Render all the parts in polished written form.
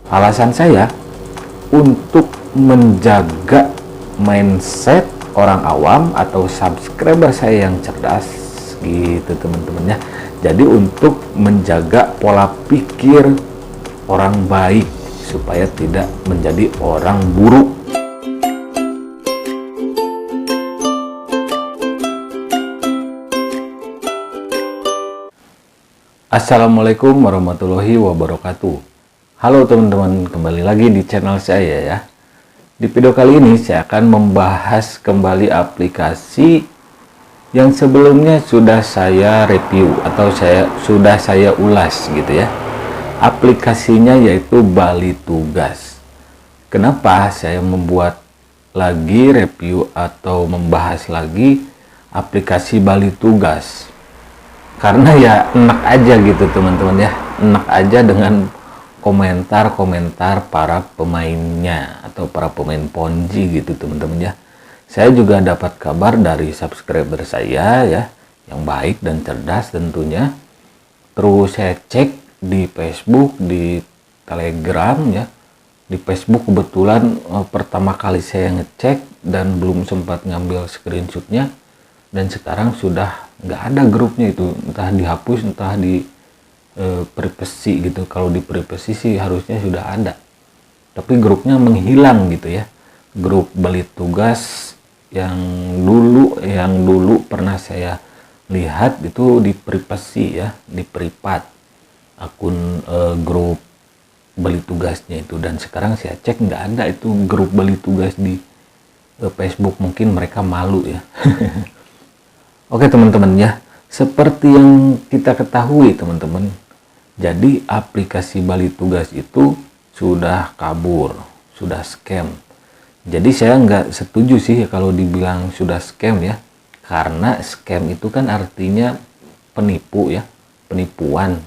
Alasan saya untuk menjaga mindset orang awam atau subscriber saya yang cerdas gitu teman-teman ya. Jadi untuk menjaga pola pikir orang baik supaya tidak menjadi orang buruk. Assalamualaikum warahmatullahi wabarakatuh. Halo teman-teman, kembali lagi di channel saya ya. Di video kali ini saya akan membahas kembali aplikasi yang sebelumnya sudah saya review atau sudah saya ulas gitu ya. Aplikasinya yaitu Bali Tugas. Kenapa saya membuat lagi review atau membahas lagi aplikasi Bali Tugas? Karena ya enak aja gitu teman-teman ya, enak aja dengan komentar-komentar para pemainnya atau para pemain Ponzi gitu teman-teman ya. Saya juga dapat kabar dari subscriber saya ya, yang baik dan cerdas tentunya. Terus saya cek di Facebook, di Telegram ya. Di Facebook kebetulan pertama kali saya ngecek dan belum sempat ngambil screenshotnya, dan sekarang sudah nggak ada grupnya itu, entah dihapus entah di privasi gitu. Kalau di privasi sih harusnya sudah ada, tapi grupnya menghilang gitu ya. Grup Bali Tugas yang dulu pernah saya lihat itu di privasi ya, di privat akun grup Bali Tugasnya itu, dan sekarang saya cek nggak ada itu grup Bali Tugas di Facebook. Mungkin mereka malu ya. Oke teman-teman ya, seperti yang kita ketahui teman-teman, jadi aplikasi Bali Tugas itu sudah kabur, sudah scam. Jadi saya nggak setuju sih kalau dibilang sudah scam ya, karena scam itu kan artinya penipu ya, penipuan.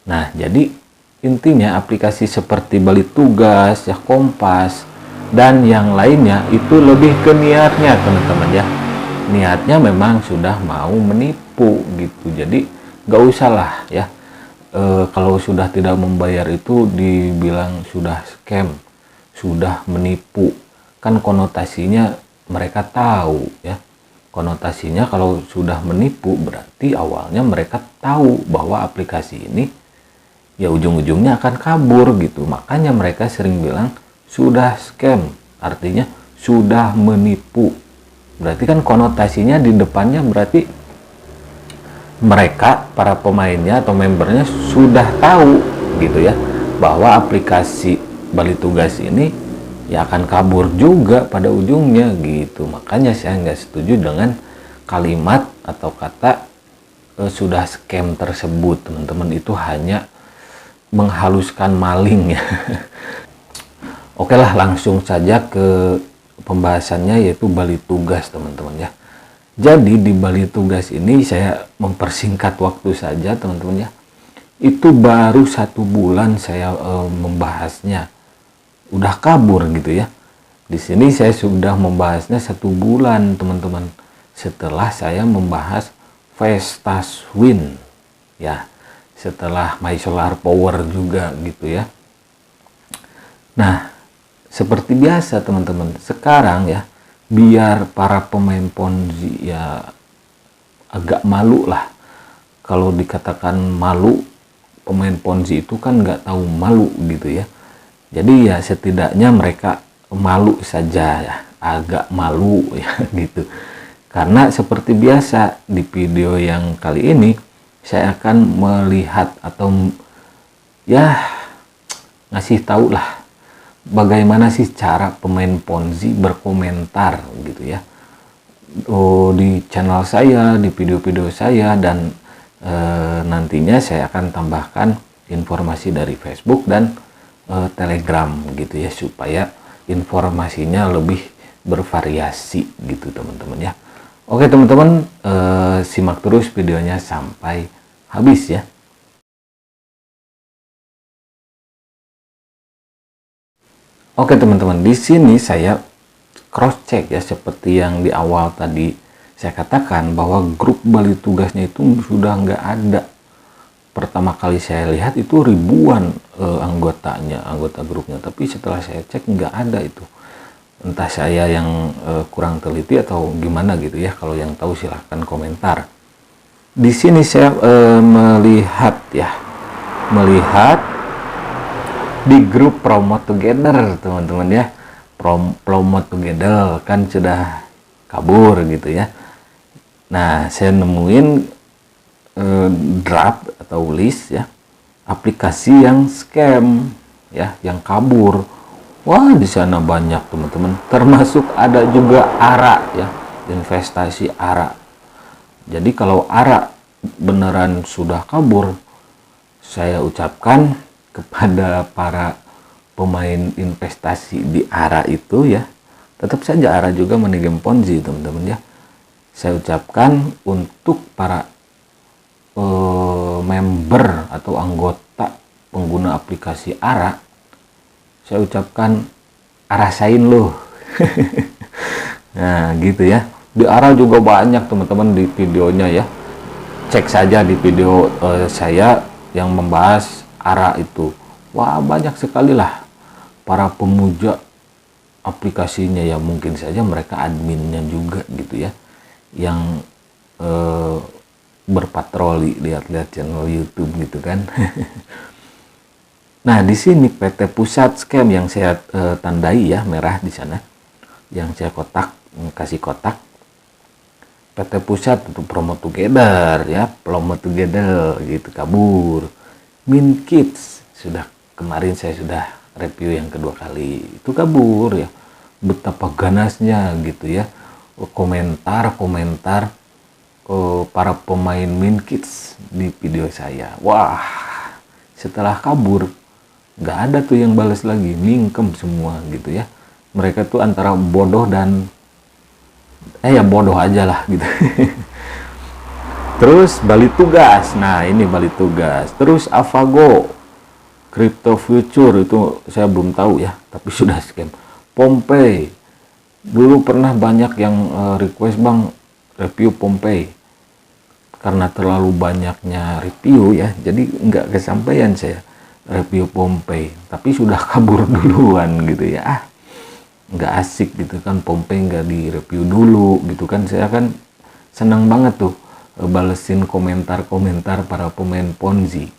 Nah jadi intinya aplikasi seperti Bali Tugas, ya Kompas, dan yang lainnya itu lebih ke niatnya teman-teman ya. Niatnya memang sudah mau menipu gitu, jadi nggak usah lah ya. Kalau sudah tidak membayar itu dibilang sudah scam, sudah menipu, kan konotasinya mereka tahu ya. Konotasinya kalau sudah menipu berarti awalnya mereka tahu bahwa aplikasi ini ya ujung-ujungnya akan kabur gitu. Makanya mereka sering bilang sudah scam, artinya sudah menipu. Berarti kan konotasinya di depannya berarti mereka, para pemainnya atau membernya sudah tahu gitu ya, bahwa aplikasi Bali Tugas ini ya akan kabur juga pada ujungnya gitu. Makanya saya nggak setuju dengan kalimat atau kata sudah scam tersebut teman-teman. Itu hanya menghaluskan maling ya. Oke lah, langsung saja ke pembahasannya, yaitu Bali Tugas teman-teman ya. Jadi di Bali Tugas ini saya mempersingkat waktu saja teman-teman ya. Itu baru 1 bulan saya membahasnya, udah kabur gitu ya. Di sini saya sudah membahasnya 1 bulan teman-teman, setelah saya membahas Vestas Win ya, setelah My Solar Power juga gitu ya. Nah seperti biasa teman-teman, sekarang ya, biar para pemain Ponzi ya agak malu lah. Kalau dikatakan malu, pemain Ponzi itu kan nggak tahu malu gitu ya. Jadi ya setidaknya mereka malu saja ya, agak malu ya gitu. Karena seperti biasa di video yang kali ini saya akan melihat atau ya ngasih tahu lah bagaimana sih cara pemain Ponzi berkomentar gitu ya, di channel saya, di video-video saya, dan nantinya saya akan tambahkan informasi dari Facebook dan Telegram gitu ya, supaya informasinya lebih bervariasi gitu teman-teman ya. Oke teman-teman, simak terus videonya sampai habis ya. Oke teman-teman, di sini saya cross check ya, seperti yang di awal tadi saya katakan bahwa grup Bali Tugasnya itu sudah nggak ada. pertama kali saya lihat itu ribuan anggotanya, anggota grupnya, tapi setelah saya cek nggak ada itu. Entah saya yang kurang teliti atau gimana gitu ya. Kalau yang tahu silahkan komentar. Di sini saya melihat di grup Promote Together teman-teman ya. Promote Together kan sudah kabur gitu ya. Nah, saya nemuin draft atau list ya aplikasi yang scam ya, yang kabur. Wah, di sana banyak teman-teman, termasuk ada juga ARA ya, investasi ARA. Jadi kalau ARA beneran sudah kabur, saya ucapkan kepada para pemain investasi di ARA itu ya, tetap saja ARA juga money game Ponzi teman-teman ya. Saya ucapkan untuk para member atau anggota pengguna aplikasi ARA, saya ucapkan rasain loh. Nah gitu ya, di ARA juga banyak teman-teman di videonya ya, cek saja di video saya yang membahas ARA itu. Wah, banyak sekali lah para pemuja aplikasinya ya, mungkin saja mereka adminnya juga gitu ya, yang berpatroli lihat-lihat channel YouTube gitu kan. Nah, di sini PT Pusat Scam yang saya tandai ya, merah di sana, yang saya kasih kotak. PT Pusat untuk Promote Together ya, Promote Together gitu kabur. Min Kids sudah kemarin saya sudah review yang kedua kali, itu kabur ya. Betapa ganasnya gitu ya komentar para pemain Min Kids di video saya. Wah, setelah kabur nggak ada tuh yang balas lagi, mingkem semua gitu ya. Mereka tuh antara bodoh dan ya bodoh aja lah gitu. Terus Bali Tugas, nah ini Bali Tugas. Terus Avago, Crypto Future itu saya belum tahu ya, tapi sudah scam. Pompei, dulu pernah banyak yang request bang review Pompei, karena terlalu banyaknya review ya, jadi nggak kesampaian saya review Pompei, tapi sudah kabur duluan gitu ya. Nggak asik gitu kan, Pompei nggak di review dulu gitu kan. Saya kan senang banget tuh balesin komentar-komentar para pemain Ponzi.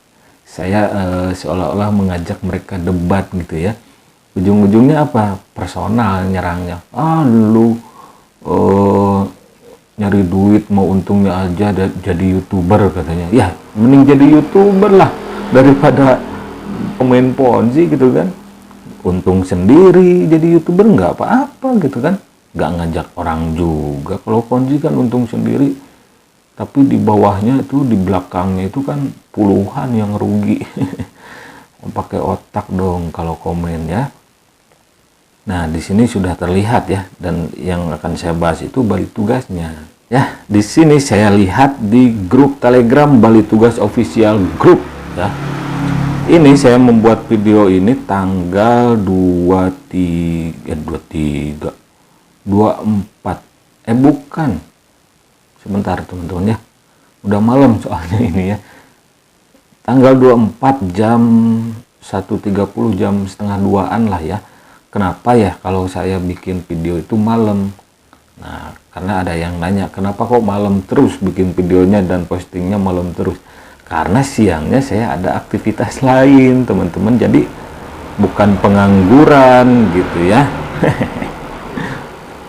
Saya seolah-olah mengajak mereka debat gitu ya. Ujung-ujungnya apa? Personal nyerangnya. Lu nyari duit mau untungnya aja jadi YouTuber katanya. Ya, mending jadi YouTuber lah daripada pemain Ponzi gitu kan. Untung sendiri jadi YouTuber nggak apa-apa gitu kan. Nggak ngajak orang juga. Kalau Ponzi kan untung sendiri, tapi di bawahnya itu, di belakangnya itu kan puluhan yang rugi. Pakai otak dong kalau komen ya. Nah, di sini sudah terlihat ya, dan yang akan saya bahas itu Bali Tugasnya. Ya, di sini saya lihat di grup Telegram Bali Tugas Official Group ya. Ini saya membuat video ini tanggal 24, bukan. Sebentar teman-teman ya. Udah malam soalnya ini ya. Tanggal 24 jam 1.30, jam setengah 2-an lah ya. Kenapa ya kalau saya bikin video itu malam? Nah, karena ada yang nanya, kenapa kok malam terus bikin videonya dan postingnya malam terus? Karena siangnya saya ada aktivitas lain, teman-teman. Jadi bukan pengangguran gitu ya.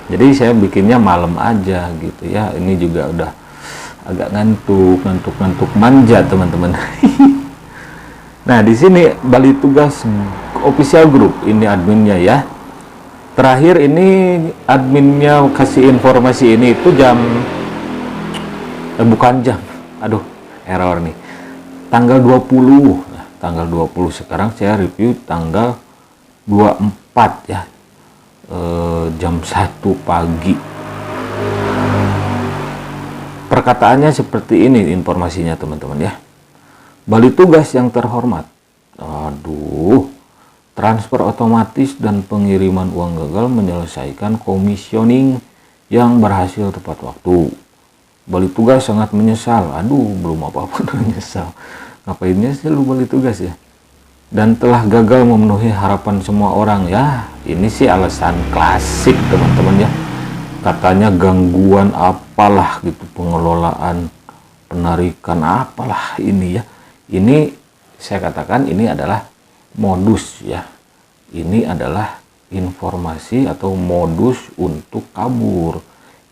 Jadi saya bikinnya malam aja gitu ya. Ini juga udah agak ngantuk manja, teman-teman. Nah, di sini Bali Tugas Official Group, ini adminnya ya. Terakhir ini adminnya kasih informasi ini itu jam bukan jam. Aduh, error nih. Tanggal 20. Nah, tanggal 20 sekarang saya review tanggal 24 ya. Jam 1 pagi. Perkataannya seperti ini informasinya, teman-teman ya. Bali Tugas yang terhormat. Aduh. Transfer otomatis dan pengiriman uang gagal menyelesaikan komisioning yang berhasil tepat waktu. Bali Tugas sangat menyesal. Aduh, belum apa-apa udah menyesal. ngapainnya sih lu balik tugas ya, dan telah gagal memenuhi harapan semua orang. Ya ini sih alasan klasik teman-teman ya, katanya gangguan apalah gitu, pengelolaan penarikan apalah ini ya. Ini saya katakan ini adalah modus ya, ini adalah informasi atau modus untuk kabur.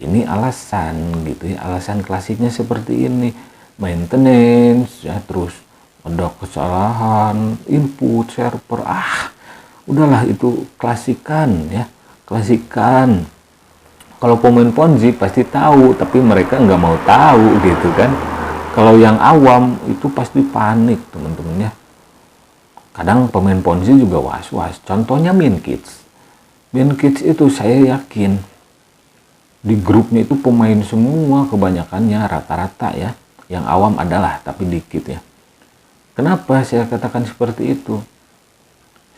Ini alasan gitu ya, alasan klasiknya seperti ini, maintenance ya, terus ada kesalahan input server, udahlah itu klasikan ya, klasikan. Kalau pemain Ponzi pasti tahu, tapi mereka nggak mau tahu gitu kan. Kalau yang awam itu pasti panik teman-teman ya. Kadang pemain Ponzi juga was-was. Contohnya Minkids. Minkids itu saya yakin di grupnya itu pemain semua, kebanyakannya rata-rata ya. Yang awam adalah, tapi dikit ya. Kenapa saya katakan seperti itu?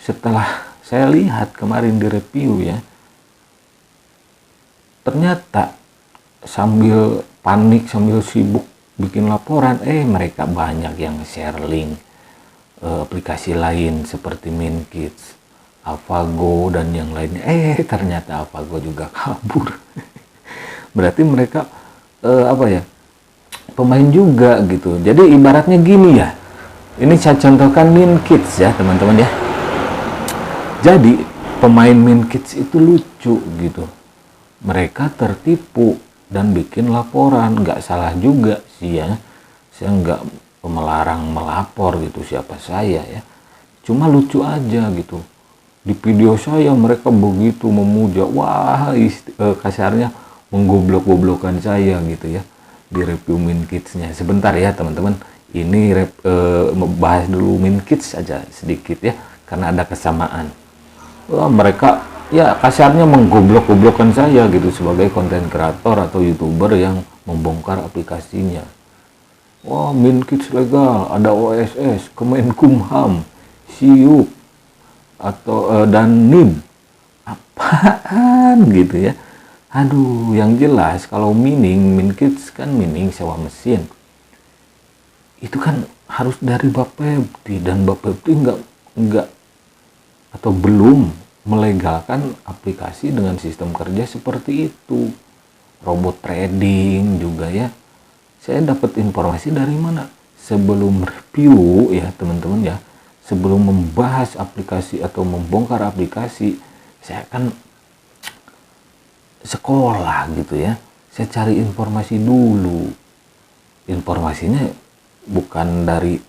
Setelah saya lihat kemarin di review ya, ternyata sambil panik, sambil sibuk bikin laporan, mereka banyak yang share link aplikasi lain seperti Minkids, AlphaGo dan yang lainnya. Ternyata AlphaGo juga kabur. Berarti mereka pemain juga gitu. Jadi ibaratnya gini ya, ini saya contohkan Minkids ya teman-teman ya. Jadi pemain Minkids itu lucu gitu, mereka tertipu dan bikin laporan. Nggak salah juga sih ya, saya nggak melarang melapor gitu siapa saya ya, cuma lucu aja gitu. Di video saya mereka begitu memuja, kasarnya menggoblok-goblokan saya gitu ya di review Minkids-nya. Sebentar ya teman-teman, ini bahas dulu Minkids aja sedikit ya, karena ada kesamaan. Mereka ya kasarnya menggoblok-goblokkan saya gitu sebagai konten kreator atau YouTuber yang membongkar aplikasinya. Minkids legal, ada OSS, Kemenkumham, SIUP atau dan NIM. Apaan gitu ya. Aduh, yang jelas kalau Minkids kan sewa mesin. Itu kan harus dari Bapepti, dan Bapepti enggak atau belum melegalkan aplikasi dengan sistem kerja seperti itu. Robot trading juga ya. Saya dapat informasi dari mana? Sebelum review ya teman-teman ya, sebelum membahas aplikasi atau membongkar aplikasi, saya kan sekolah gitu ya, saya cari informasi dulu. Informasinya bukan dari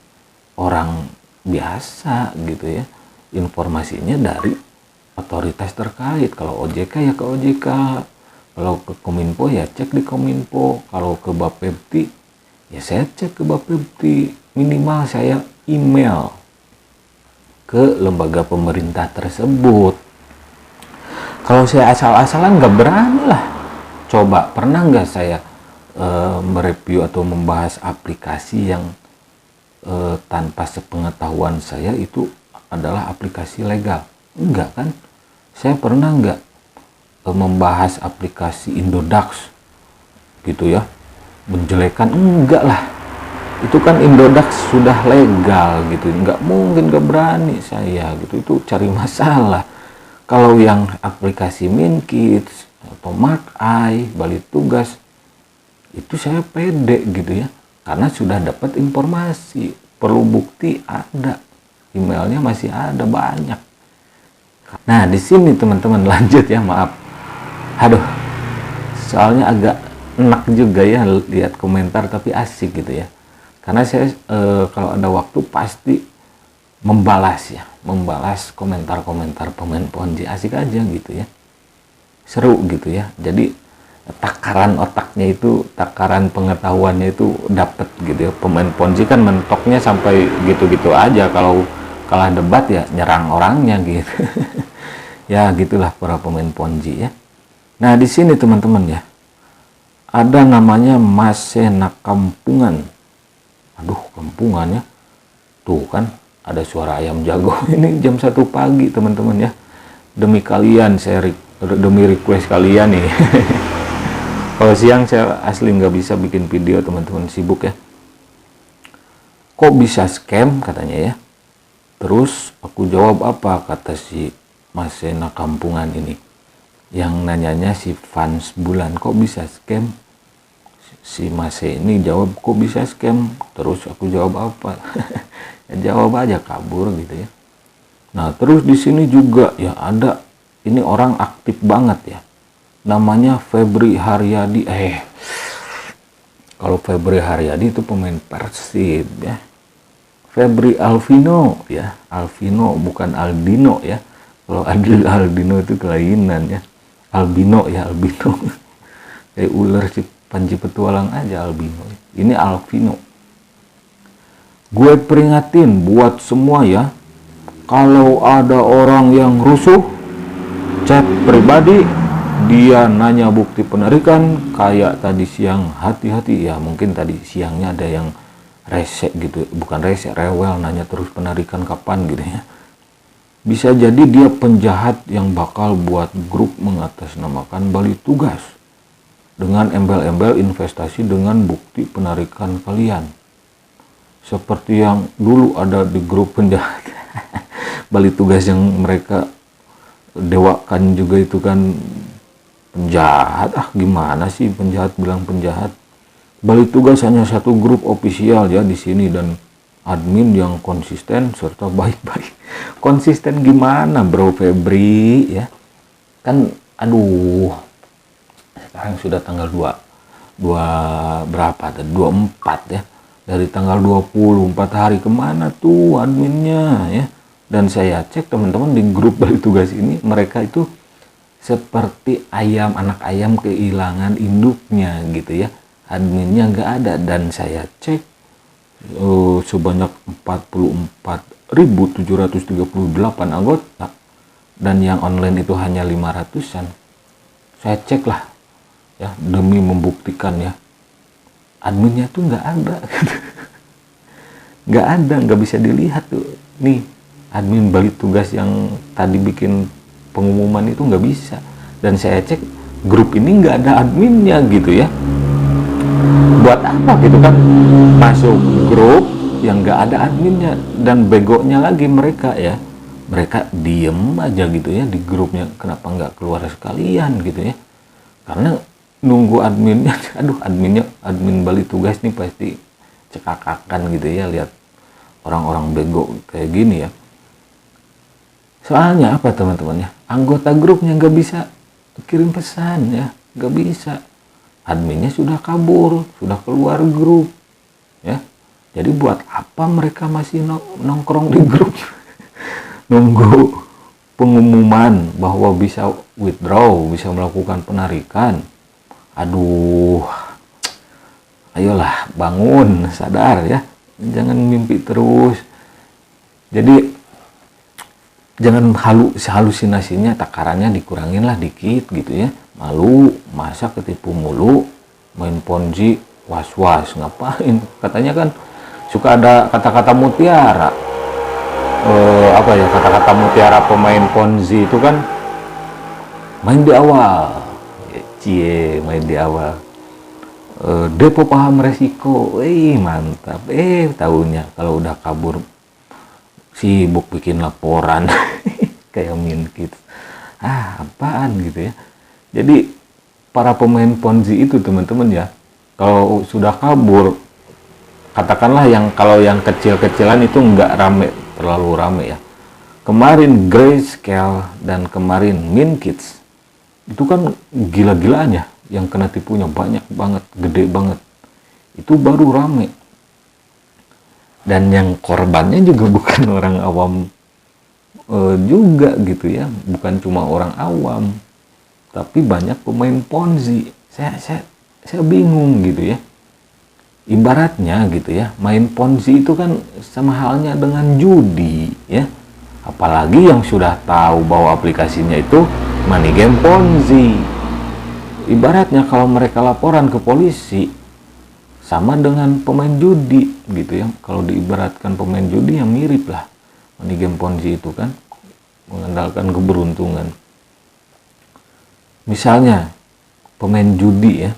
orang biasa gitu ya, informasinya dari otoritas terkait. Kalau OJK ya ke OJK, kalau ke Kominfo ya cek di Kominfo, kalau ke Bapepti ya saya cek ke Bapepti. Minimal saya email ke lembaga pemerintah tersebut. Kalau saya asal-asalan nggak berani lah. Coba pernah nggak saya mereview atau membahas aplikasi yang tanpa sepengetahuan saya itu adalah aplikasi legal? Enggak kan? Saya pernah nggak membahas aplikasi Indodax gitu ya, menjelekan? Enggak lah. Itu kan Indodax sudah legal gitu, nggak mungkin, nggak berani saya gitu. Itu cari masalah. Kalau yang aplikasi Minkids atau Markeye, Balik Tugas, itu saya pede gitu ya, karena sudah dapat informasi. Perlu bukti ada, emailnya masih ada banyak. Nah di sini teman-teman lanjut ya, maaf. Aduh, soalnya agak enak juga ya lihat komentar, tapi asik gitu ya. Karena saya kalau ada waktu pasti membalas komentar-komentar pemain Ponzi, asik aja gitu ya, seru gitu ya. Jadi takaran otaknya itu, takaran pengetahuannya itu dapet gitu ya. Pemain Ponzi kan mentoknya sampai gitu-gitu aja, kalau kalah debat ya nyerang orangnya gitu. Ya gitulah para pemain Ponzi ya. Nah di sini teman-teman ya, ada namanya Masena Kampungan. Aduh, kampungan ya, tuh kan ada suara ayam jago. Ini jam 1 pagi teman-teman ya, demi kalian saya demi request kalian nih. Kalau siang saya asli nggak bisa bikin video teman-teman, sibuk ya. kok bisa scam katanya ya. Terus aku jawab apa, kata si Masena kampungan ini, yang nanyanya si fans bulan, kok bisa scam? Si Mase ini jawab, kok bisa scam? Terus aku jawab apa? Ya jawab aja, kabur gitu ya. Nah terus di sini juga ya ada, ini orang aktif banget ya, namanya Febri Haryadi. Kalau Febri Haryadi itu pemain Persib ya. Febri Alvino ya, Alvino bukan Aldino ya. Kalau Aldino itu kelainan ya. Albino ya, albino. Kayak ular si Panji Petualang aja albino. Ini Alvino. Gue peringatin buat semua ya, kalau ada orang yang rusuh, chat pribadi, dia nanya bukti penarikan, kayak tadi siang, hati-hati ya. Mungkin tadi siangnya ada yang rese gitu, bukan rese, rewel, nanya terus penarikan kapan gitu ya. Bisa jadi dia penjahat yang bakal buat grup mengatasnamakan balik tugas dengan embel-embel investasi dengan bukti penarikan kalian, seperti yang dulu ada di grup penjahat balik tugas yang mereka dewakan juga itu kan penjahat. Gimana sih penjahat bilang penjahat? Balik tugas hanya satu grup official ya di sini, dan admin yang konsisten serta baik-baik. Konsisten gimana bro Febri ya? Kan aduh, sekarang sudah tanggal 2 berapa tadi? 24 ya. Dari tanggal 24 hari kemana tuh adminnya ya? Dan saya cek teman-teman di grup balik tugas ini, mereka itu seperti ayam, anak ayam kehilangan induknya gitu ya. Adminnya nggak ada, dan saya cek sebanyak 44.738 anggota, dan yang online itu hanya 500-an. Saya cek lah ya, demi membuktikan ya, adminnya tuh nggak ada. Nggak ada, nggak bisa dilihat tuh. Nih admin balik tugas yang tadi bikin pengumuman itu nggak bisa. Dan saya cek grup ini nggak ada adminnya gitu ya. Buat apa gitu kan masuk grup yang nggak ada adminnya? Dan begonya lagi mereka ya, mereka diem aja gitu ya di grupnya. Kenapa nggak keluar sekalian gitu ya? Karena nunggu adminnya. Aduh, admin balik tugas nih pasti cekakakan gitu ya lihat orang-orang bego kayak gini ya. Soalnya apa teman-teman ya, anggota grupnya nggak bisa kirim pesan ya, nggak bisa. Adminnya sudah kabur, sudah keluar grup ya. Jadi buat apa mereka masih nongkrong di grup? Nunggu pengumuman bahwa bisa withdraw, bisa melakukan penarikan. Aduh, ayolah bangun, sadar ya, jangan mimpi terus. Jadi jangan halusinasinya, takarannya dikurangin lah dikit gitu ya. Malu, masa ketipu mulu, main ponzi, was-was, ngapain? Katanya kan suka ada kata-kata mutiara. Apa ya, kata-kata mutiara pemain ponzi itu kan main di awal. Main di awal. Depo paham resiko, mantap. Tahunya kalau udah kabur sibuk bikin laporan kayak Minkits. Apaan gitu ya. Jadi para pemain ponzi itu teman-teman ya, kalau sudah kabur, katakanlah kalau yang kecil-kecilan itu nggak terlalu rame ya. Kemarin Grayscale dan kemarin Minkits itu kan gila-gilaan ya, yang kena tipunya banyak banget, gede banget. Itu baru rame. Dan yang korbannya juga bukan orang awam juga gitu ya, bukan cuma orang awam, tapi banyak pemain ponzi. Saya bingung gitu ya. Ibaratnya gitu ya, main ponzi itu kan sama halnya dengan judi ya. Apalagi yang sudah tahu bahwa aplikasinya itu money game ponzi. Ibaratnya kalau mereka laporan ke polisi, sama dengan pemain judi gitu ya. Kalau diibaratkan pemain judi yang mirip lah. Money game ponzi itu kan mengandalkan keberuntungan. Misalnya pemain judi ya,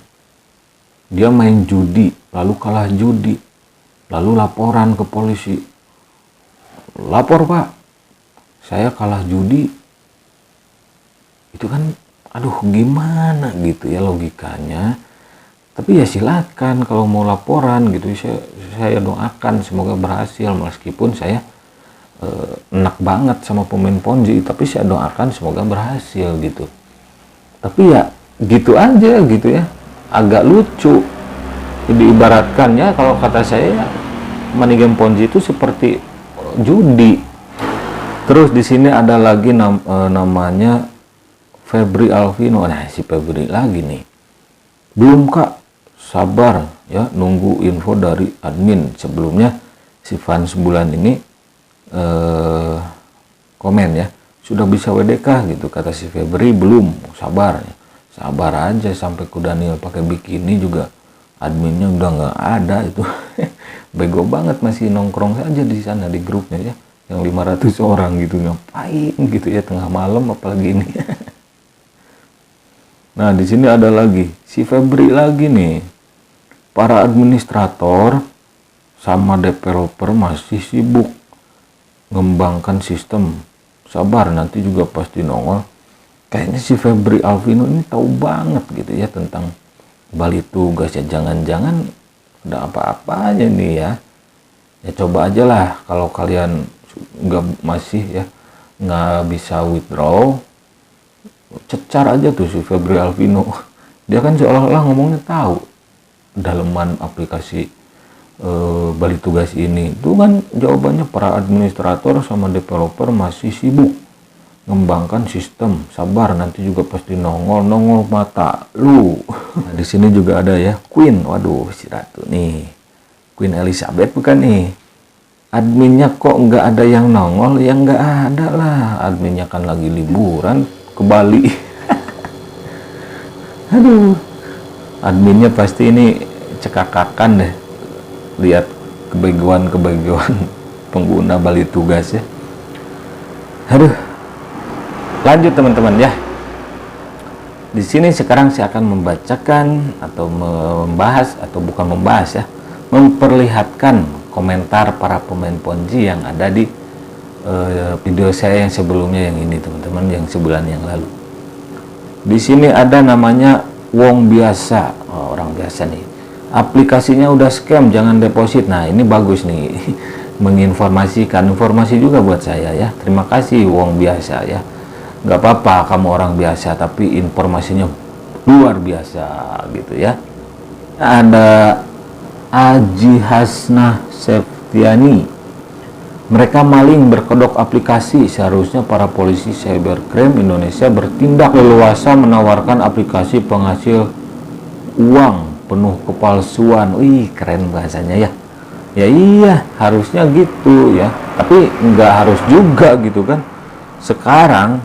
dia main judi lalu kalah judi, lalu laporan ke polisi, lapor Pak, saya kalah judi. Itu kan aduh gimana gitu ya logikanya. Tapi ya silakan kalau mau laporan gitu, saya doakan semoga berhasil, meskipun saya enak banget sama pemain ponzi, tapi saya doakan semoga berhasil gitu. Tapi ya gitu aja gitu ya, agak lucu. Jadi ibaratkannya kalau kata saya, money game ponzi itu seperti judi. Terus di sini ada lagi namanya Febri Alvino. Nah, si Febri lagi nih. Belum Kak, sabar ya, nunggu info dari admin. Sebelumnya si fans bulan ini komen ya, sudah bisa WDK gitu, kata si Febri. Belum, sabar ya. Sabar aja sampai ku Daniel pakai bikini juga adminnya udah nggak ada itu. Bego banget, masih nongkrong saja di sana di grupnya ya, yang 500 orang gitu, ngapain gitu ya tengah malam apalagi ini. Nah, di sini ada lagi si Febri lagi nih. Para administrator sama developer masih sibuk ngembangkan sistem. Sabar, nanti juga pasti nongol. Kayaknya si Febri Alvino ini tahu banget gitu ya tentang Bali Tugas ya. Jangan-jangan ada apa-apanya nih ya. Ya coba aja lah kalau kalian masih ya nggak bisa withdraw, cecar aja tuh si Febri Alvino. Dia kan seolah-olah ngomongnya tahu daleman aplikasi Bali Tugas ini. Itu kan jawabannya, para administrator sama developer masih sibuk ngembangkan sistem. Sabar, nanti juga pasti nongol mata lu. Nah, di sini juga ada ya Queen. Waduh, si Ratu nih, Queen Elizabeth bukan nih. Adminnya kok nggak ada yang nongol? Ya nggak ada lah, adminnya kan lagi liburan ke Bali. Aduh, adminnya pasti ini cekakakan deh lihat kebegoan pengguna Bali Tugas ya. Aduh, lanjut teman-teman ya. Di sini sekarang saya akan membacakan atau membahas, atau bukan membahas ya, memperlihatkan komentar para pemain ponzi yang ada di video saya yang sebelumnya, yang ini teman-teman, yang sebulan yang lalu. Di sini ada namanya Wong Biasa. Oh, orang biasa nih. Aplikasinya udah scam, jangan deposit. Nah, ini bagus nih. Menginformasikan, informasi juga buat saya ya. Terima kasih Wong Biasa ya. Nggak apa-apa kamu orang biasa, tapi informasinya luar biasa gitu ya. Ada Aji Hasnah Septiani. Mereka maling berkedok aplikasi. Seharusnya para polisi cybercrime Indonesia bertindak leluasa menawarkan aplikasi penghasil uang penuh kepalsuan. Wih, keren bahasanya ya. Ya iya, harusnya gitu ya. Tapi nggak harus juga gitu kan. Sekarang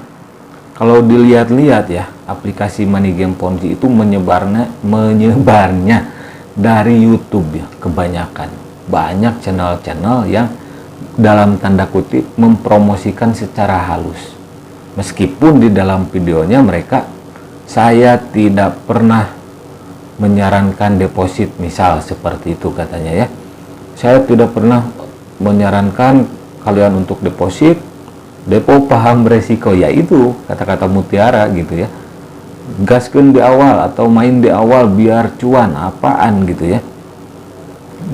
kalau dilihat-lihat ya, aplikasi money game ponzi itu menyebarnya dari YouTube ya, kebanyakan. Banyak channel-channel yang dalam tanda kutip mempromosikan secara halus. Meskipun di dalam videonya mereka, saya tidak pernah menyarankan deposit, misal seperti itu katanya ya. Saya tidak pernah menyarankan kalian untuk deposit, depo paham resiko, yaitu kata-kata mutiara gitu ya. Gaskeun di awal atau main di awal biar cuan, apaan gitu ya.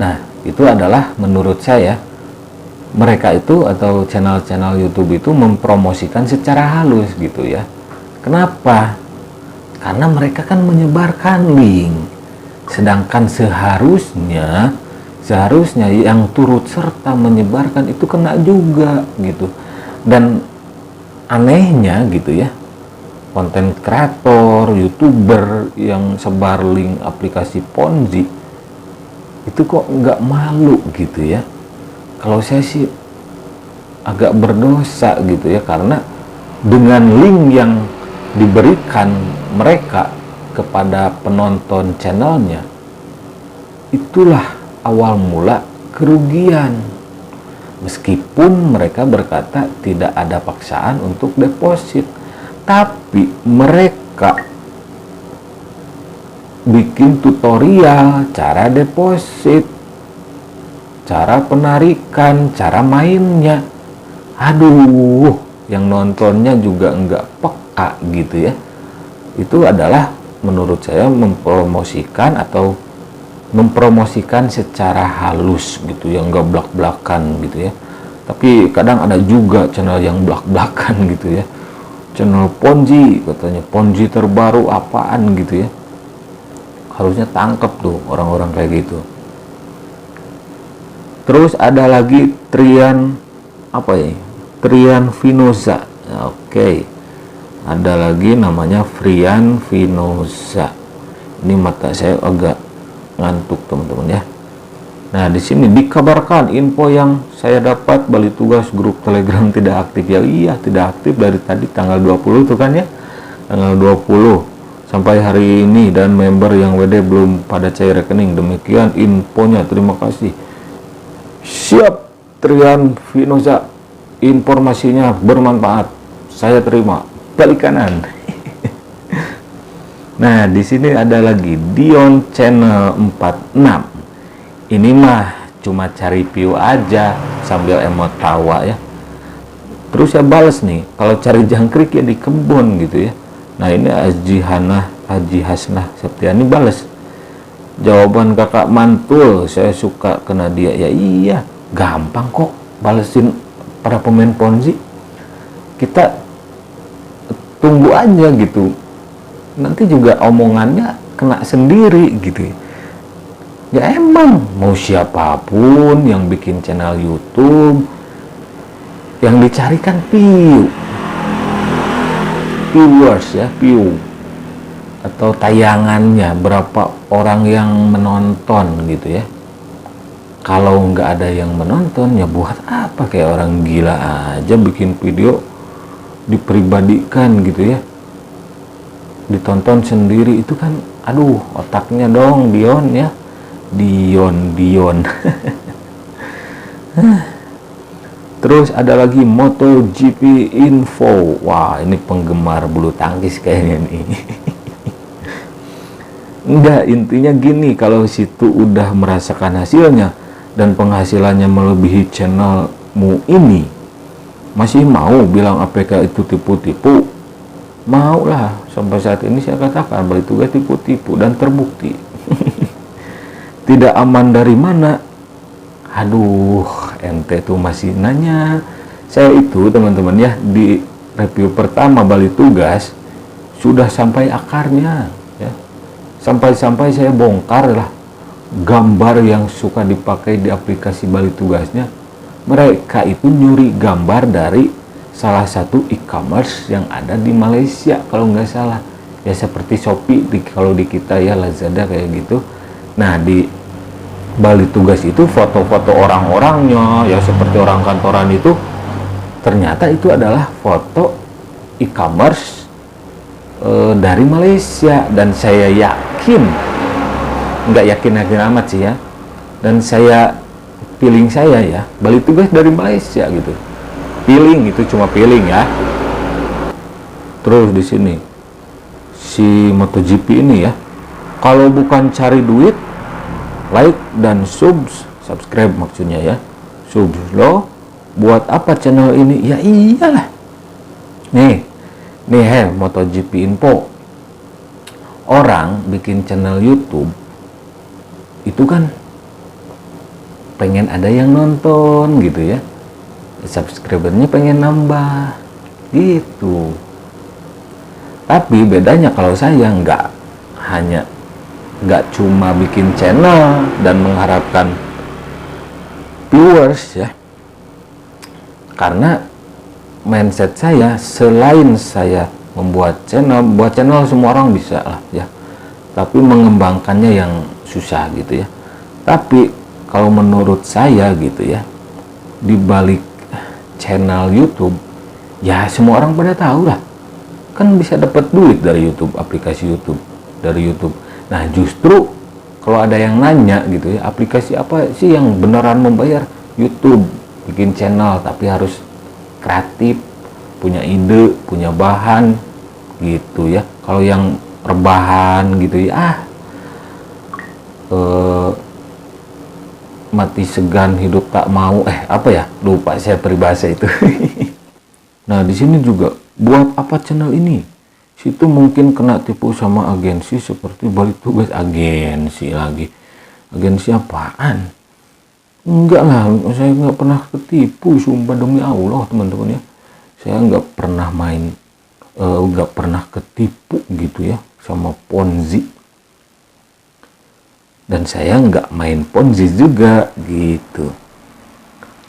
Nah, itu adalah menurut saya, mereka itu atau channel-channel YouTube itu mempromosikan secara halus gitu ya. Kenapa? Karena mereka kan menyebarkan link. Sedangkan seharusnya yang turut serta menyebarkan itu kena juga gitu. Dan anehnya gitu ya, konten kreator, YouTuber yang sebar link aplikasi ponzi itu kok nggak malu gitu ya. Kalau saya sih agak berdosa gitu ya, karena dengan link yang diberikan mereka kepada penonton channelnya, itulah awal mula kerugian. Meskipun mereka berkata tidak ada paksaan untuk deposit, tapi mereka bikin tutorial cara deposit, cara penarikan, cara mainnya. Aduh, yang nontonnya juga nggak peka gitu ya. Itu adalah menurut saya mempromosikan secara halus gitu, yang nggak blak-blakan gitu ya. Tapi kadang ada juga channel yang blak-blakan gitu ya. Channel Ponzi, katanya Ponzi terbaru apaan gitu ya. Harusnya tangkap tuh orang-orang kayak gitu. Terus ada lagi Trian Vinoza. Oke. Ada lagi namanya Trian Vinoza. Ini mata saya agak ngantuk teman-teman ya. Nah, di sini dikabarkan info yang saya dapat, balik tugas grup Telegram tidak aktif. Ya iya, tidak aktif dari tadi tanggal 20 tuh kan ya. Tanggal 20 sampai hari ini, dan member yang WD belum pada cair rekening. Demikian infonya. Terima kasih. Siap Trian Vinoza. Informasinya bermanfaat. Saya terima. Balik kanan. Nah, di sini ada lagi Dion Channel 46. Ini mah cuma cari view aja sambil emot tawa ya. Terus saya balas nih, kalau cari jangkrik ya di kebun gitu ya. Nah, ini Haji Hasnah Septiani balas. Jawaban kakak mantul, saya suka kena dia. Ya iya, gampang kok balesin para pemain Ponzi. Kita tunggu aja gitu, nanti juga omongannya kena sendiri gitu ya. Emang mau siapapun yang bikin channel YouTube, yang dicarikan viewers ya, view atau tayangannya, berapa orang yang menonton gitu ya. Kalau nggak ada yang menonton ya buat apa, kayak orang gila aja bikin video dipribadikan gitu ya, ditonton sendiri. Itu kan aduh, otaknya dong Dion ya, Dion. Terus ada lagi MotoGP Info. Wah, ini penggemar bulu tangkis kayaknya nih. Enggak, intinya gini, kalau situ udah merasakan hasilnya dan penghasilannya melebihi channelmu ini, masih mau bilang APK itu tipu-tipu? Mau lah. Sampai saat ini saya katakan balik tugas tipu-tipu dan terbukti. Tidak aman dari mana? Aduh, ente tuh masih nanya. Saya itu teman-teman ya, di review pertama balik tugas sudah sampai akarnya ya. Sampai-sampai saya bongkar lah gambar yang suka dipakai di aplikasi balik tugasnya. Mereka itu nyuri gambar dari salah satu e-commerce yang ada di Malaysia kalau nggak salah ya, seperti Shopee kalau di kita ya, Lazada kayak gitu. Nah, di balik tugas itu foto-foto orang-orangnya ya, seperti orang kantoran itu, ternyata itu adalah foto e-commerce dari Malaysia. Dan saya nggak yakin amat sih ya, dan feeling saya ya, balik tugas dari Malaysia gitu. Feeling itu cuma feeling ya. Terus di sini si MotoGP ini ya, kalau bukan cari duit, like dan subscribe maksudnya ya, lo buat apa channel ini? Ya iyalah, nih MotoGP Info. Orang bikin channel YouTube itu kan pengen ada yang nonton gitu ya, subscribernya pengen nambah gitu. Tapi bedanya kalau saya nggak cuma bikin channel dan mengharapkan viewers ya, karena mindset saya, selain saya buat channel semua orang bisa lah ya, tapi mengembangkannya yang susah gitu ya. Tapi kalau menurut saya gitu ya, di balik channel YouTube ya semua orang pada tahu lah, kan bisa dapat duit dari YouTube, aplikasi YouTube, dari YouTube. Nah, justru kalau ada yang nanya gitu ya, aplikasi apa sih yang beneran membayar? YouTube. Bikin channel tapi harus kreatif, punya ide, punya bahan gitu ya. Kalau yang rebahan gitu ya, mati segan hidup tak mau, apa ya, lupa saya peribahasa itu. Nah di sini juga, buat apa channel ini, situ mungkin kena tipu sama agensi seperti balik tugas. Agensi lagi, agensi apaan? Enggak lah, saya nggak pernah ketipu, sumpah demi Allah teman-teman ya. Saya nggak pernah main, nggak pernah ketipu gitu ya sama Ponzi. Dan saya nggak main Ponzi juga gitu.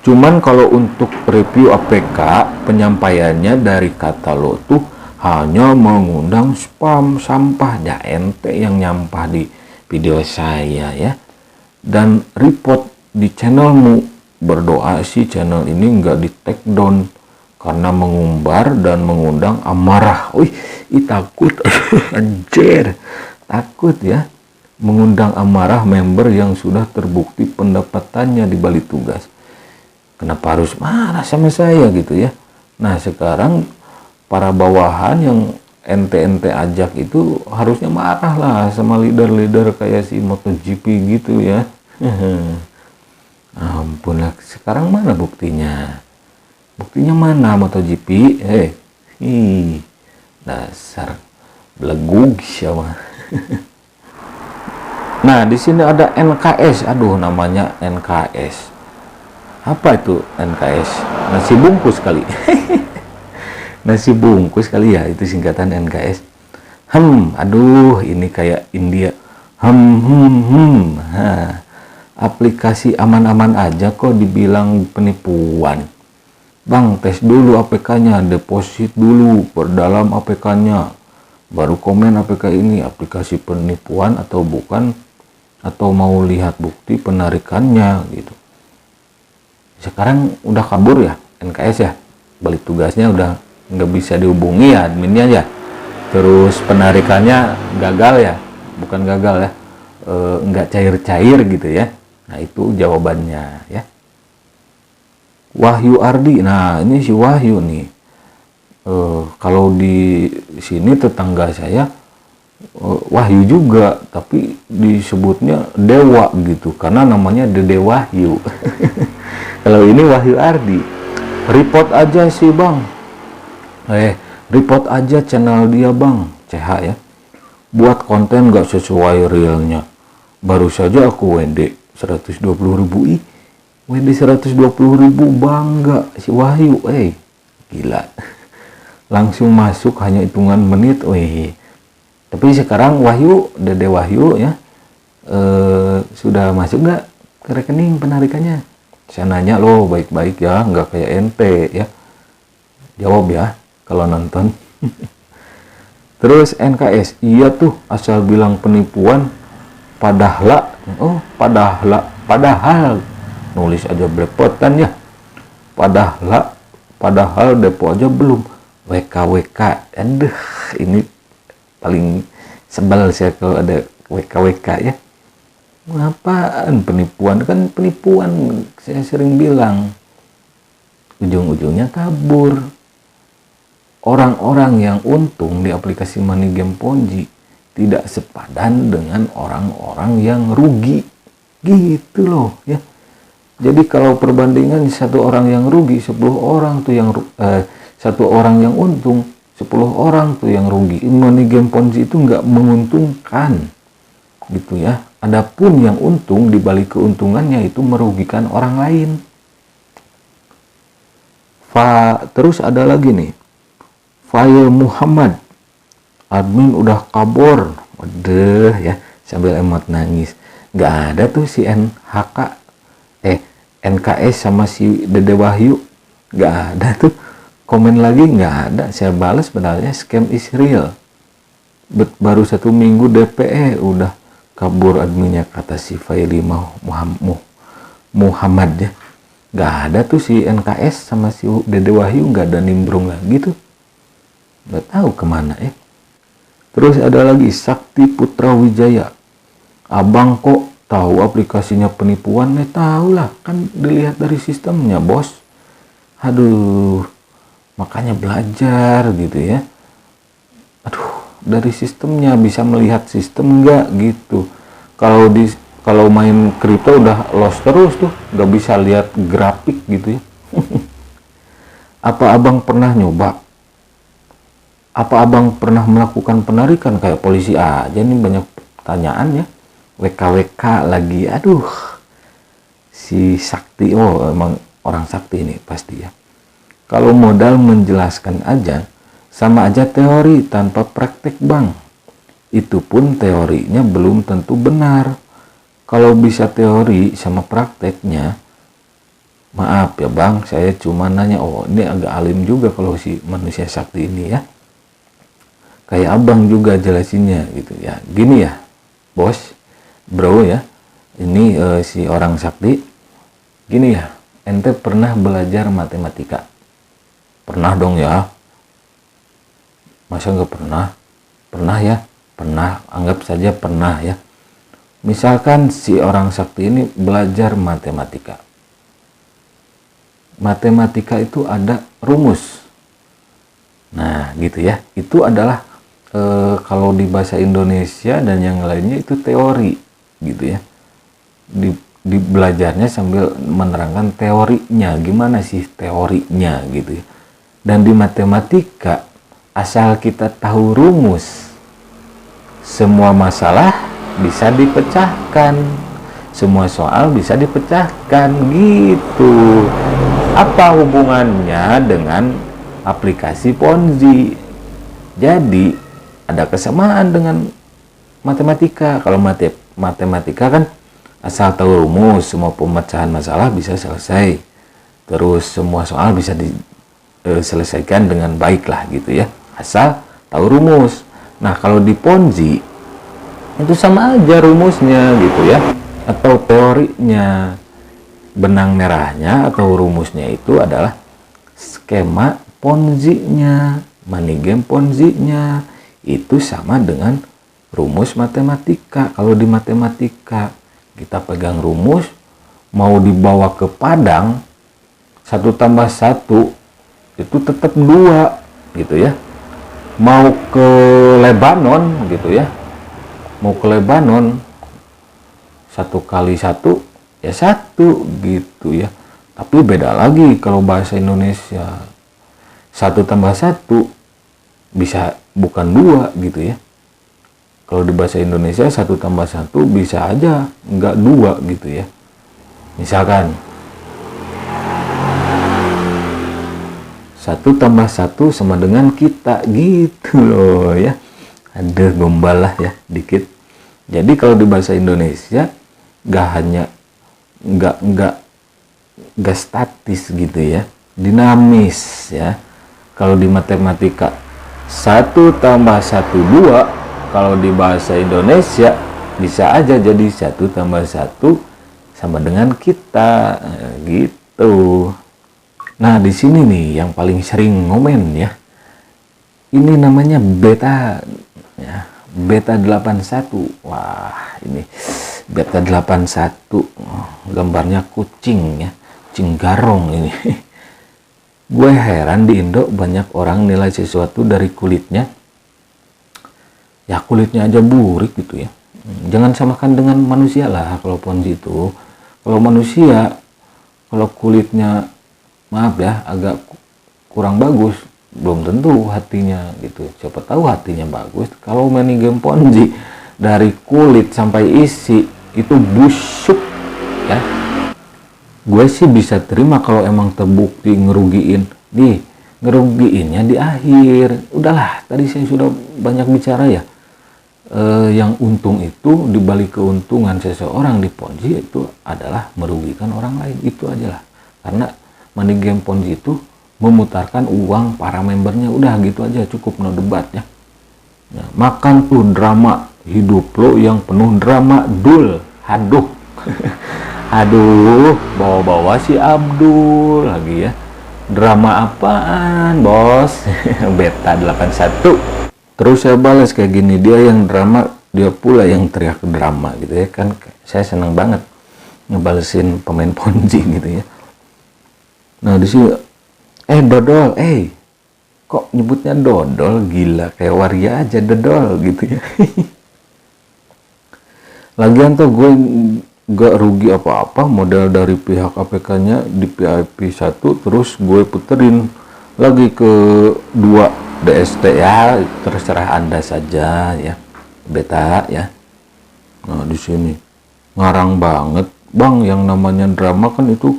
Cuman kalau untuk review APK, penyampaiannya dari kata lo tuh hanya mengundang spam sampah. Ya ente yang nyampah di video saya ya. Dan report di channelmu. Berdoa sih channel ini nggak di take down karena mengumbar dan mengundang amarah. Wih, takut. Anjir, takut ya. Mengundang amarah member yang sudah terbukti pendapatannya di balik tugas. Kenapa harus marah sama saya gitu ya? Nah sekarang para bawahan yang ente-ente ajak itu harusnya marah lah sama leader-leader kayak si MotoGP gitu ya. Ampun lah, sekarang mana buktinya? Buktinya mana MotoGP? Dasar belegug siapa? Nah di sini ada NKS, aduh namanya NKS. Apa itu NKS? Nasi bungkus kali. Nasi bungkus kali ya, itu singkatan NKS. Aduh ini kayak India. Aplikasi aman-aman aja kok dibilang penipuan. Bang, tes dulu APK-nya, deposit dulu, perdalam APK-nya, baru komen APK ini aplikasi penipuan atau bukan, atau mau lihat bukti penarikannya gitu. Sekarang udah kabur ya NKS ya, balik tugasnya udah nggak bisa dihubungi ya adminnya ya, terus penarikannya gagal ya, bukan gagal ya, nggak cair-cair gitu ya. Nah itu jawabannya ya. Wahyu Ardi, nah ini si Wahyu nih, kalau di sini tetangga saya Wahyu juga, tapi disebutnya Dewa gitu karena namanya Dede Wahyu. Kalau ini Wahyu Ardi, report aja sih bang, report aja channel dia bang, CH ya, buat konten gak sesuai realnya. Baru saja aku WD 120.000, WD 120.000 bangga si Wahyu, gila, langsung masuk hanya hitungan menit, Tapi sekarang Wahyu, Dede Wahyu ya, sudah masuk nggak ke rekening penarikannya? Saya nanya lo baik-baik ya, nggak kayak ente ya. Jawab ya kalau nonton. Terus NKS, iya tuh asal bilang penipuan, padahal nulis aja belepotan ya. Padahal depo aja belum. WKWK, aduh ini paling sebel saya kalau ada WKWK ya. Apaan penipuan? Kan penipuan saya sering bilang, ujung-ujungnya kabur. Orang-orang yang untung di aplikasi money game Ponzi tidak sepadan dengan orang-orang yang rugi gitu loh ya. Jadi kalau perbandingan satu orang yang rugi, 10 orang tuh yang satu orang yang untung, 10 orang tuh yang rugi. Money game Ponzi itu nggak menguntungkan gitu ya. Adapun yang untung, di balik keuntungannya itu merugikan orang lain. Terus ada lagi nih, File Muhammad, admin udah kabur. Waduh ya, sambil emot nangis. Nggak ada tuh si NKS sama si Dede Wahyu, nggak ada tuh. Komen lagi nggak ada, saya balas padahal scam is real. Baru 1 minggu DPE udah kabur adminnya, kata si Faili Muhammad ya. Nggak ada tuh si NKS sama si Dede Wahyu, nggak ada nimbrung lagi tuh, nggak tahu kemana ya. Terus ada lagi Sakti Putra Wijaya, abang kok tahu aplikasinya penipuan? Tahu lah, kan dilihat dari sistemnya bos. Aduh, makanya belajar gitu ya. Aduh, dari sistemnya bisa melihat sistem nggak gitu. Kalau di Kalau main kripto udah lost terus tuh, nggak bisa lihat grafik gitu ya. Apa abang pernah nyoba? Apa abang pernah melakukan penarikan kayak polisi aja? Nih banyak pertanyaan ya. WKWK lagi, aduh. Si Sakti, oh emang orang sakti ini pasti ya. Kalau modal menjelaskan aja, sama aja teori tanpa praktek bang. Itu pun teorinya belum tentu benar. Kalau bisa teori sama prakteknya, maaf ya bang, saya cuma nanya. Oh ini agak alim juga kalau si manusia sakti ini ya. Kayak abang juga jelasinnya gitu ya. Gini ya bos, bro ya, ini si orang sakti. Gini ya, ente pernah belajar matematika? Pernah dong ya. Masa nggak pernah? Pernah ya, pernah, anggap saja pernah ya. Misalkan si orang sakti ini belajar matematika. Matematika itu ada rumus. Nah gitu ya, itu adalah kalau di bahasa Indonesia dan yang lainnya itu teori gitu ya. Di belajarnya sambil menerangkan teorinya, gimana sih teorinya gitu ya. Dan di matematika, asal kita tahu rumus, semua masalah bisa dipecahkan, semua soal bisa dipecahkan gitu. Apa hubungannya dengan aplikasi Ponzi? Jadi ada kesamaan dengan matematika. Kalau matematika kan asal tahu rumus, semua pemecahan masalah bisa selesai, terus semua soal bisa diselesaikan dengan baik lah gitu ya, asal tahu rumus. Nah kalau di Ponzi itu sama aja rumusnya gitu ya, atau teorinya. Benang merahnya atau rumusnya itu adalah skema Ponzi-nya, money game Ponzi-nya. Itu sama dengan rumus matematika. Kalau di matematika kita pegang rumus, mau dibawa ke Padang, 1 tambah 1 itu tetap 2 gitu ya. Mau ke Lebanon gitu ya, mau ke Lebanon, 1 kali 1 ya 1 gitu ya. Tapi beda lagi kalau bahasa Indonesia, 1 tambah 1 bisa bukan 2 gitu ya. Kalau di bahasa Indonesia 1 tambah 1 bisa aja nggak 2 gitu ya. Misalkan 1 tambah 1 sama dengan kita gitu loh ya. Ada gombal lah ya dikit. Jadi kalau di bahasa Indonesia nggak statis gitu ya, dinamis ya. Kalau di matematika 1 tambah 1 2, kalau di bahasa Indonesia bisa aja jadi 1 tambah 1 sama dengan kita gitu. Nah di sini nih yang paling sering ngomen ya, ini namanya beta ya, beta 81. Wah ini beta 81, gambarnya kucing ya, kucing garong ini. Gue heran di Indo banyak orang nilai sesuatu dari kulitnya. Ya kulitnya aja burik gitu ya. Jangan samakan dengan manusia lah kalau Ponzi itu. Kalau manusia, kalau kulitnya maaf ya agak kurang bagus, belum tentu hatinya gitu. Siapa tahu hatinya bagus. Kalau main game Ponzi, dari kulit sampai isi itu busuk ya. Gue sih bisa terima kalau emang terbukti ngerugiin, ngerugiinnya di akhir. Udahlah, tadi saya sudah banyak bicara ya. Yang untung itu dibalik keuntungan seseorang di Ponzi itu adalah merugikan orang lain, itu aja lah. Karena money game Ponzi itu memutarkan uang para membernya, udah gitu aja, cukup, no debat ya. Nah, makan tuh drama hidup lo yang penuh drama dul, aduh. Aduh, bawa-bawa si Abdul lagi ya. Drama apaan, bos? Beta 81. Terus saya balas kayak gini, dia yang drama, dia pula yang teriak drama gitu ya. Kan saya senang banget ngebalesin pemain Ponzi gitu ya. Nah, di sini Dodol, kok nyebutnya Dodol, gila, kayak waria aja Dodol gitu ya. Lagian tuh gue gak rugi apa-apa, modal dari pihak APK-nya di PIP 1, terus gue puterin lagi ke 2 DST ya, terserah Anda saja ya, beta ya. Nah, di sini ngarang banget, Bang, yang namanya drama kan itu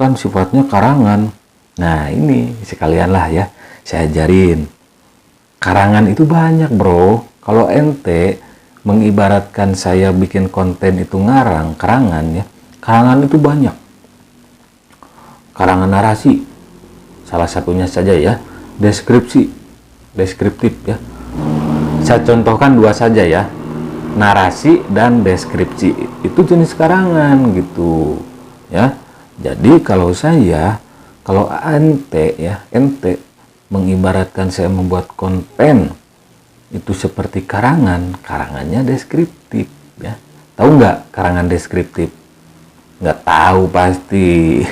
kan sifatnya karangan. Nah, ini sekalian lah ya, saya ajarin. Karangan itu banyak, bro. Kalau ente mengibaratkan saya bikin konten itu karangan ya. Karangan itu banyak. Karangan narasi, salah satunya saja ya. Deskriptif ya. Saya contohkan 2 saja ya. Narasi dan deskripsi. Itu jenis karangan gitu ya. Jadi kalau ente mengibaratkan saya membuat konten itu seperti karangannya deskriptif ya. Tahu nggak karangan deskriptif? Nggak tahu pasti.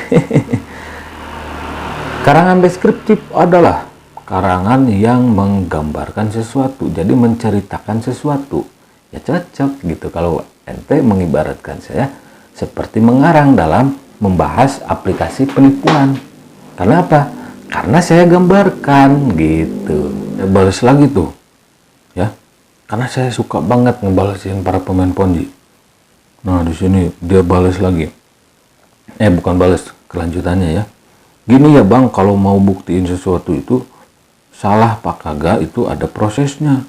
Karangan deskriptif adalah karangan yang menggambarkan sesuatu, jadi menceritakan sesuatu. Ya cocok gitu kalau ente mengibaratkan saya seperti mengarang dalam membahas aplikasi penipuan. Karena apa? Karena saya gambarkan gitu. Ya, balas lagi tuh ya, karena saya suka banget ngebalesin para pemain Ponzi. Nah, di sini dia balas lagi, bukan balas, kelanjutannya ya. Gini ya Bang, kalau mau buktiin sesuatu itu salah pak kagak, itu ada prosesnya,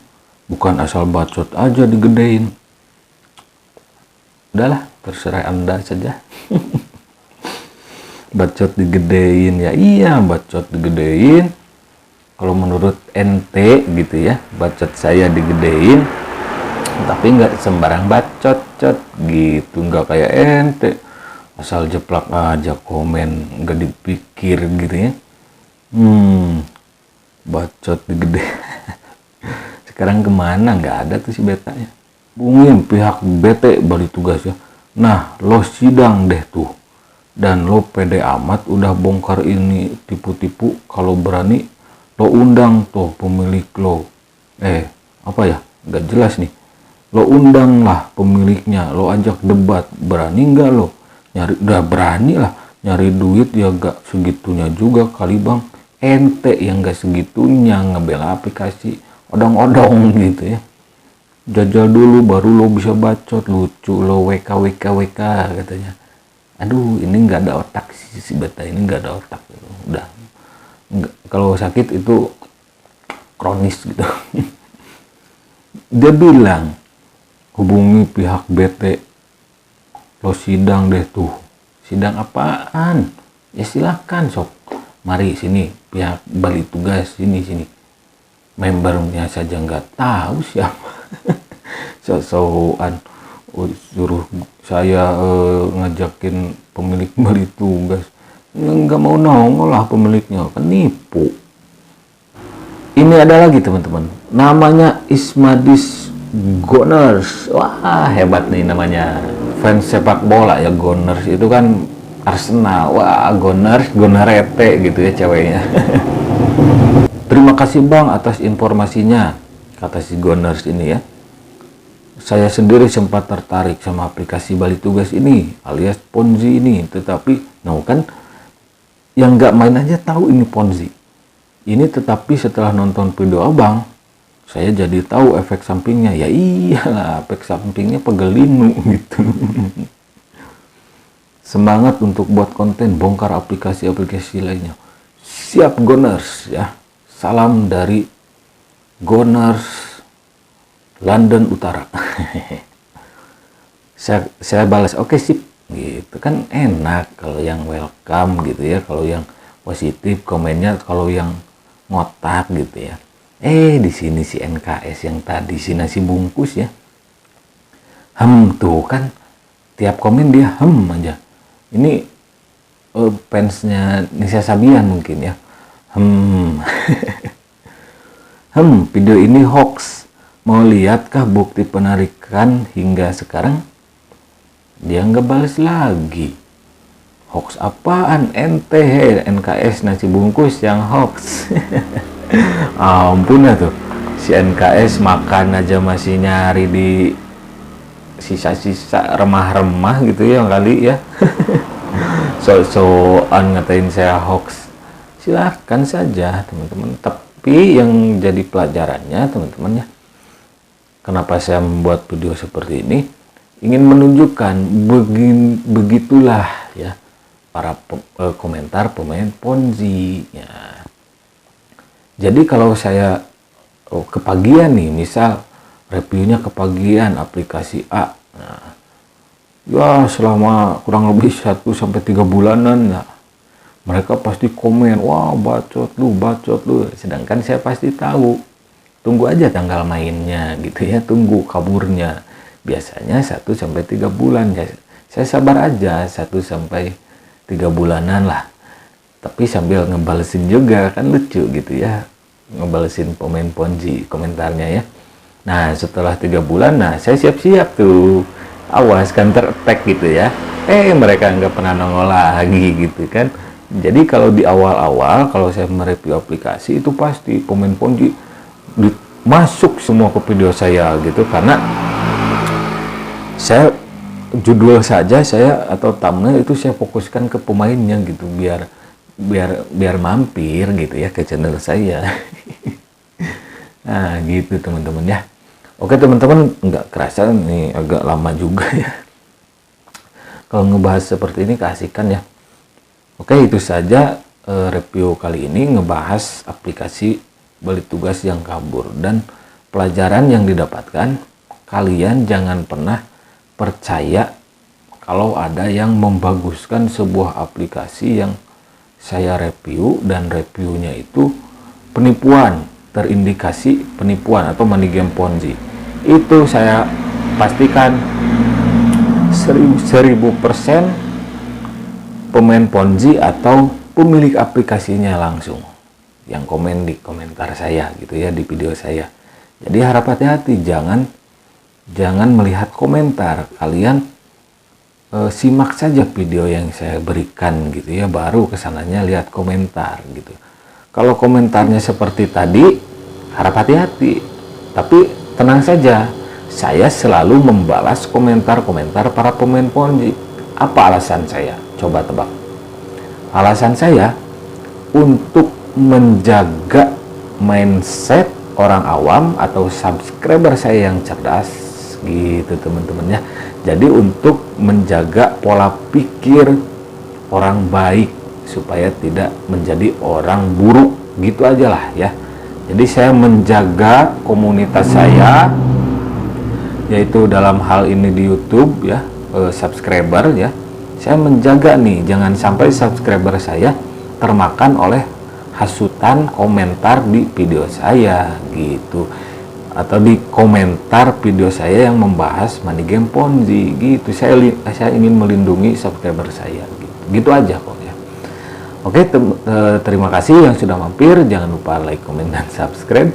bukan asal bacot aja digedein. Udahlah, terserah Anda saja. Bacot digedein ya, iya bacot digedein. Kalau menurut ente gitu ya, bacot saya digedein, tapi nggak sembarang bacot gitu, nggak kayak ente asal jeplak aja komen, nggak dipikir gitu ya. Bacot digede. Sekarang kemana? Nggak ada tuh si betanya. Hubungin pihak BT Bali Tugas ya. Nah, lo sidang deh tuh, dan lo pede amat udah bongkar ini tipu-tipu. Kalau berani lo undang tuh pemilik lo, apa ya, nggak jelas nih. Lo undang lah pemiliknya, lo ajak debat, berani nggak lo? Nyari, udah berani lah, nyari duit ya gak segitunya juga kali Bang. Ente yang gak segitunya ngebela aplikasi odong-odong gitu ya. Jajal dulu baru lo bisa bacot, lucu lo WK katanya. Aduh, ini nggak ada otak si beta ini, nggak ada otak. Udah, kalau sakit itu kronis gitu. Dia bilang hubungi pihak BT, lo sidang deh tuh. Sidang apaan? Ya silakan sok, mari sini pihak Bali Tugas, sini membernya saja nggak tahu siapa. So-soan suruh saya ngajakin pemilik Bali Tugas, nggak mau nongol lah pemiliknya, kan nipu. Ini ada lagi teman-teman, namanya Ismadis Goners. Wah, hebat nih namanya. Fans sepak bola ya, Goners itu kan Arsenal. Wah, Gonerete gitu ya ceweknya. Terima kasih Bang atas informasinya, kata si Goners ini ya. Saya sendiri sempat tertarik sama aplikasi Bali Tugas ini alias Ponzi ini, tetapi kan yang nggak main aja tahu ini Ponzi ini, tetapi setelah nonton video abang saya jadi tahu efek sampingnya. Ya iyalah, efek sampingnya pegelinu gitu. Semangat untuk buat konten bongkar aplikasi-aplikasi lainnya. Siap Goners ya. Salam dari Goners London Utara. saya balas oke, sip gitu kan, enak kalau yang welcome gitu ya, kalau yang positif komennya, kalau yang ngotak gitu ya. Di sini si NKS yang tadi si nasi bungkus ya. Tuh kan tiap komen dia aja. Ini fansnya Nisa Sabian mungkin ya. Video ini hoax. Mau lihatkah bukti penarikan hingga sekarang? Dia nggak balas lagi. Hoax apaan ente? NKS nasi bungkus yang hoax. Ampun ya tuh, si NKS makan aja masih nyari di sisa-sisa remah-remah gitu ya kali ya. So-soan ngatain saya hoax, silahkan saja teman-teman, tapi yang jadi pelajarannya teman-teman ya, kenapa saya membuat video seperti ini, ingin menunjukkan begitulah ya para komentar pemain Ponzi ya. Jadi kalau saya kepagian nih, misal reviewnya kepagian aplikasi A, nah, ya selama kurang lebih 1-3 bulanan ya, mereka pasti komen, wah bacot lu, sedangkan saya pasti tahu, tunggu aja tanggal mainnya gitu ya, tunggu kaburnya, biasanya 1-3 bulan ya, saya sabar aja 1-3 bulanan lah, tapi sambil ngebalesin juga, kan lucu gitu ya, ngebalesin pemain Ponzi komentarnya ya. Nah setelah 3 bulan, nah saya siap-siap tuh, awas counter attack gitu ya, mereka nggak pernah nongol lagi gitu kan. Jadi kalau di awal-awal, kalau saya mereview aplikasi, itu pasti pemain Ponzi masuk semua ke video saya gitu, karena saya judul saja saya atau thumbnail itu saya fokuskan ke pemainnya gitu, biar mampir gitu ya ke channel saya. Nah gitu teman-teman ya. Oke teman-teman, nggak kerasa nih agak lama juga ya kalau ngebahas seperti ini, keasikan ya. Oke, itu saja review kali ini, ngebahas aplikasi balik tugas yang kabur, dan pelajaran yang didapatkan, kalian jangan pernah percaya kalau ada yang membaguskan sebuah aplikasi yang saya review dan reviewnya itu penipuan, terindikasi penipuan atau money game Ponzi. Itu saya pastikan 1000% pemain Ponzi atau pemilik aplikasinya langsung yang komen di komentar saya gitu ya, di video saya. Jadi harap hati-hati, jangan melihat komentar, kalian simak saja video yang saya berikan gitu ya, baru kesananya lihat komentar gitu. Kalau komentarnya seperti tadi, harap hati-hati, tapi tenang saja, saya selalu membalas komentar-komentar para pemain Ponzi. Apa alasan saya? Coba tebak. Alasan saya untuk menjaga mindset orang awam atau subscriber saya yang cerdas gitu teman-teman ya. Jadi untuk menjaga pola pikir orang baik supaya tidak menjadi orang buruk, gitu aja lah ya. Jadi saya menjaga komunitas saya, yaitu dalam hal ini di YouTube ya, subscriber ya. Saya menjaga nih, jangan sampai subscriber saya termakan oleh hasutan komentar di video saya gitu, atau di komentar video saya yang membahas money game Ponzi gitu. Saya ingin melindungi subscriber saya gitu aja kok ya. Oke, terima kasih yang sudah mampir. Jangan lupa like, komen, dan subscribe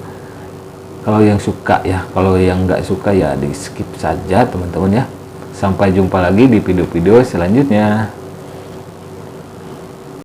kalau yang suka ya. Kalau yang nggak suka ya di skip saja teman-teman ya. Sampai jumpa lagi di video-video selanjutnya.